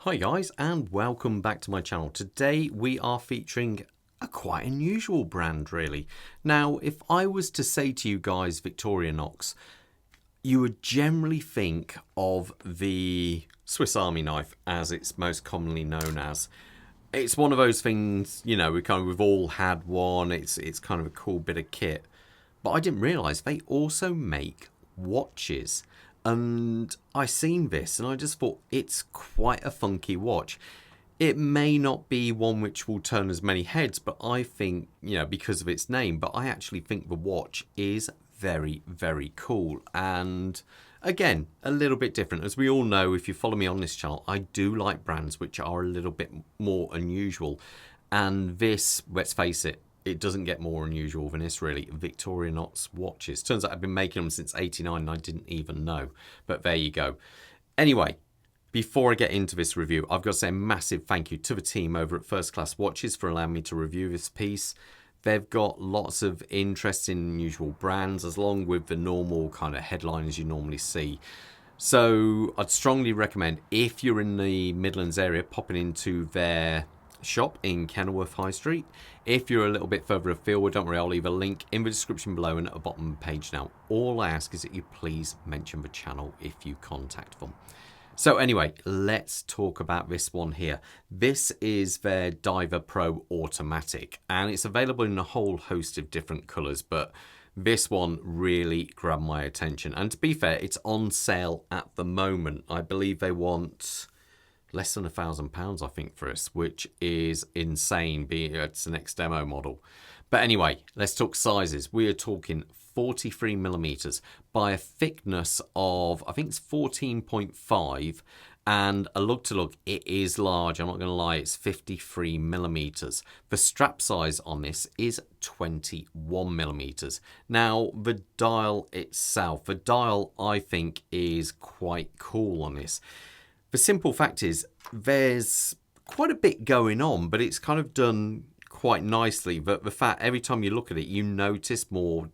Hi guys, and welcome back to my channel. Today we are featuring a quite unusual brand really. Now if I was to say to you guys Victorinox, you would generally think of the Swiss Army knife as it's most commonly known as. It's one of those things, you know, we've all had one. It's kind of a cool bit of kit. But I didn't realise they also make watches. And I seen this and I just thought it's quite a funky watch. It may not be one which will turn as many heads, but I think, you know, because of its name, but I actually think the watch is very, very cool. And again, a little bit different. As we all know, if you follow me on this channel, I do like brands which are a little bit more unusual. And this, let's face it, it doesn't get more unusual than this really. Victorinox watches. Turns out I've been making them since '89 and I didn't even know. But there you go. Anyway, before I get into this review, I've got to say a massive thank you to the team over at First Class Watches for allowing me to review this piece. They've got lots of interesting and unusual brands, along with the normal kind of headliners you normally see. So I'd strongly recommend, if you're in the Midlands area, popping into their shop in Kenilworth High Street. If you're a little bit further afield, don't worry, I'll leave a link in the description below and at the bottom of the page now. All I ask is that you please mention the channel if you contact them. So anyway, let's talk about this one here. This is their Dive Pro Automatic, and it's available in a whole host of different colours, but this one really grabbed my attention. And to be fair, it's on sale at the moment. I believe they want less than £1,000, I think, for us, which is insane, being it's the next demo model. But anyway, let's talk sizes. We are talking 43mm by a thickness of, I think it's 14.5, and a look to look, it is large. I'm not going to lie, it's 53mm. The strap size on this is 21mm. Now, the dial itself, the dial I think is quite cool on this. The simple fact is there's quite a bit going on, but it's kind of done quite nicely. But the fact, every time you look at it, you notice more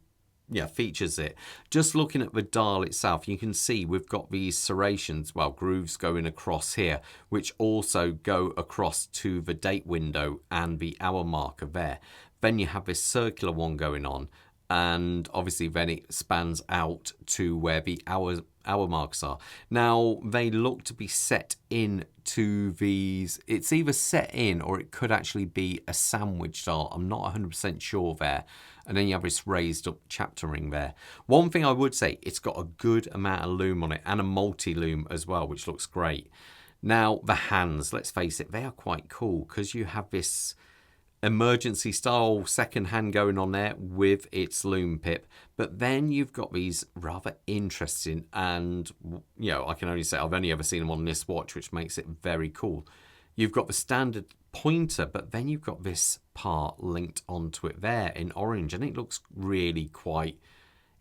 features it. Just looking at the dial itself, you can see we've got these serrations, well, grooves going across here, which also go across to the date window and the hour marker there. Then you have this circular one going on, and obviously then it spans out to where the hour marks are. Now they look to be set in to these, it's either set in or it could actually be a sandwich style. I'm not 100% sure there. And then you have this raised up chapter ring there. One thing I would say, it's got a good amount of lume on it and a multi-lume as well, which looks great. Now the hands, let's face it, they are quite cool because you have this emergency style second hand going on there with its lume pip, but then you've got these rather interesting, and you know, I can only say I've only ever seen them on this watch, which makes it very cool. You've got the standard pointer, but then you've got this part linked onto it there in orange, and it looks really quite,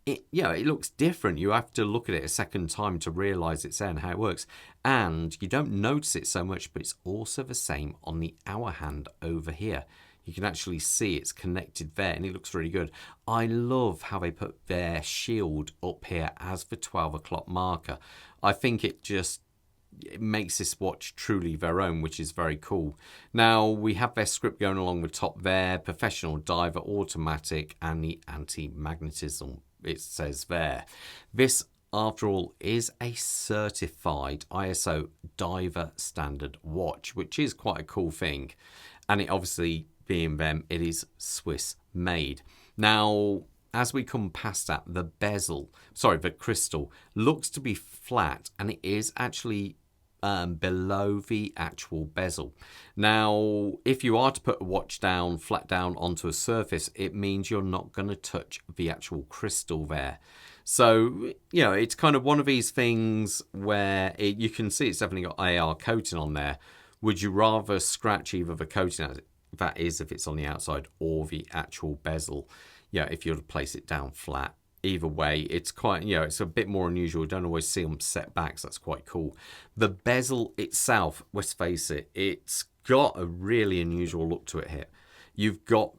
it looks different. You have to look at it a second time to realize it's there and how it works, and you don't notice it so much, but it's also the same on the hour hand over here. You can actually see it's connected there, and it looks really good. I love how they put their shield up here as the 12 o'clock marker. I think it makes this watch truly their own, which is very cool. Now, we have their script going along the top there, professional diver, automatic, and the anti-magnetism, it says there. This, after all, is a certified ISO diver standard watch, which is quite a cool thing. And it obviously, being them, it is Swiss made. Now, as we come past that, the crystal looks to be flat, and it is actually below the actual bezel. Now, if you are to put a watch down, flat down onto a surface, it means you're not going to touch the actual crystal there. So, you know, it's kind of one of these things where you can see it's definitely got AR coating on there. Would you rather scratch either the coating, that is if it's on the outside, or the actual bezel, if you were to place it down flat? Either way, it's quite, it's a bit more unusual. You don't always see them set back, so that's quite cool. The bezel itself, let's face it, it's got a really unusual look to it here. You've got,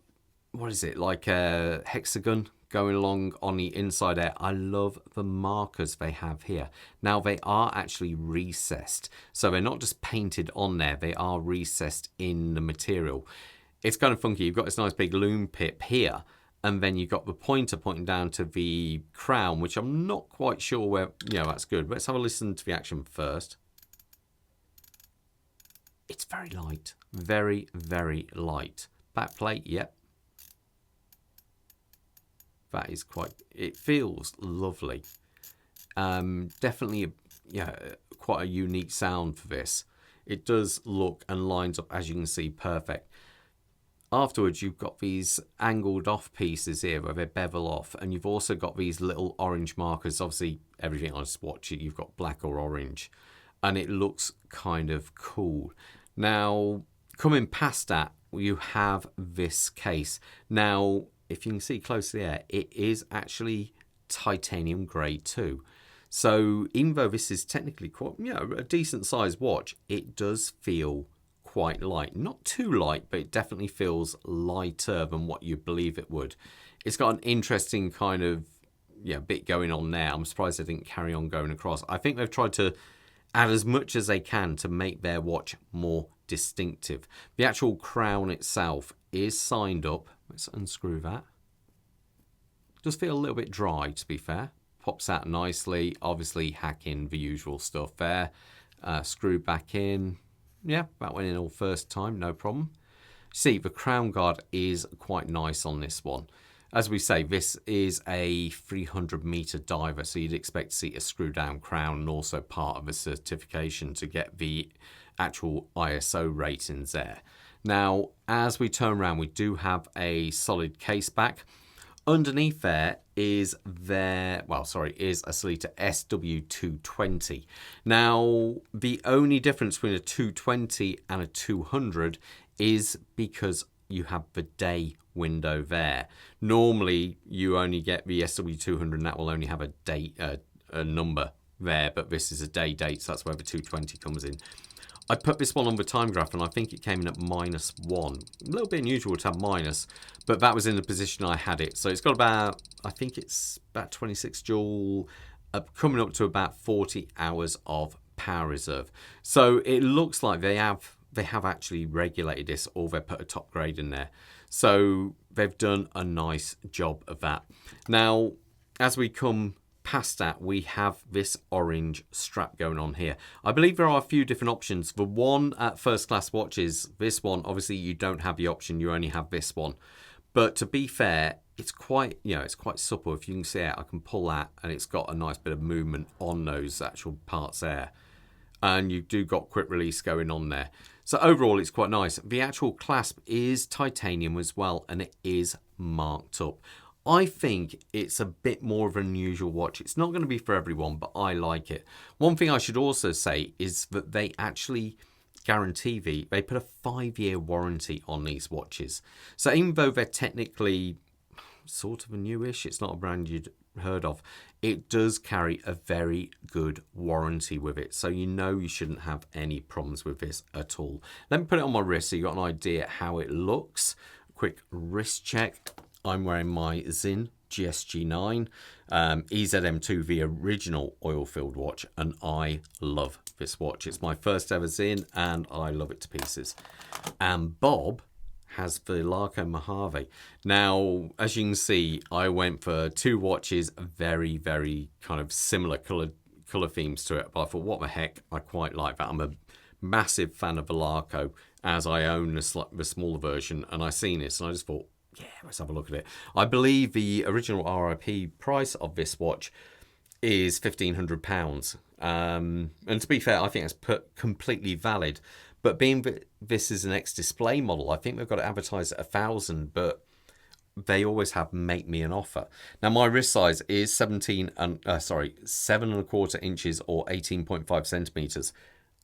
what is it, like a hexagon going along on the inside there, I love the markers they have here. Now they are actually recessed, so they're not just painted on there, they are recessed in the material. It's kind of funky. You've got this nice big loom pip here, and then you've got the pointer pointing down to the crown, which I'm not quite sure where, that's good. Let's have a listen to the action first. It's very light, very, very light. Back plate, yep. That is it feels lovely. Definitely, quite a unique sound for this. It does look and lines up, as you can see, perfect. Afterwards, you've got these angled off pieces here where they bevel off, and you've also got these little orange markers. Obviously, everything on a swatch, you've got black or orange, and it looks kind of cool. Now, coming past that, you have this case. Now, if you can see closely there, it is actually titanium grade too. So even though this is technically quite, a decent sized watch, it does feel quite light. Not too light, but it definitely feels lighter than what you believe it would. It's got an interesting kind of bit going on there. I'm surprised they didn't carry on going across. I think they've tried to add as much as they can to make their watch more distinctive. The actual crown itself is signed up. Let's unscrew that. Does feel a little bit dry, to be fair. Pops out nicely. Obviously hacking the usual stuff there. Screw back in. Yeah, that went in all first time, no problem. See, the crown guard is quite nice on this one. As we say, this is a 300-meter diver, so you'd expect to see a screw down crown, and also part of a certification to get the actual ISO ratings there. Now, as we turn around, we do have a solid case back. Underneath there is a Sellita SW220. Now, the only difference between a 220 and a 200 is because you have the day window there. Normally, you only get the SW200, and that will only have a date, a number there, but this is a day date, so that's where the 220 comes in. I put this one on the Timegrapher, and I think it came in at -1. A little bit unusual to have minus, but that was in the position I had it. So it's got about, I think it's about 26 joule, coming up to about 40 hours of power reserve. So it looks like they have actually regulated this, or they put a top grade in there. So they've done a nice job of that. Now, as we come past that, we have this orange strap going on here. I believe there are a few different options. The one at first class watches, this one, obviously you don't have the option, you only have this one. But to be fair, it's quite, it's quite supple. If you can see it, I can pull that, and it's got a nice bit of movement on those actual parts there. And you do got quick release going on there. So overall, it's quite nice. The actual clasp is titanium as well, and it is marked up. I think it's a bit more of an unusual watch. It's not going to be for everyone, but I like it. One thing I should also say is that they actually guarantee they put a 5-year warranty on these watches. So even though they're technically sort of a newish, it's not a brand you'd heard of, it does carry a very good warranty with it. So you shouldn't have any problems with this at all. Let me put it on my wrist so you've got an idea how it looks. Quick wrist check. I'm wearing my Zin GSG9 EZM2, the original oil-filled watch, and I love this watch. It's my first ever Zin, and I love it to pieces. And Bob has the Larco Mojave. Now, as you can see, I went for two watches, very, very kind of similar colour themes to it, but I thought, what the heck, I quite like that. I'm a massive fan of the Larco, as I own the smaller version, and I seen this, and I just thought, yeah, let's have a look at it. I believe the original RIP price of this watch is £1,500. And to be fair, I think that's completely valid. But being that this is an X-Display model, I think they've got it advertised at £1,000, but they always have make me an offer. Now, my wrist size is 7¼ inches or 18.5 centimeters.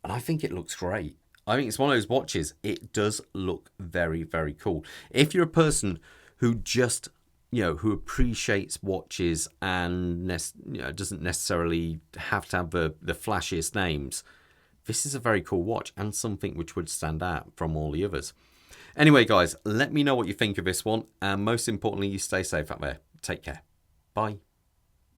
And I think it looks great. I think it's one of those watches. It does look very, very cool. If you're a person who just, who appreciates watches and doesn't necessarily have to have the flashiest names, this is a very cool watch and something which would stand out from all the others. Anyway, guys, let me know what you think of this one, and most importantly, you stay safe out there. Take care. Bye.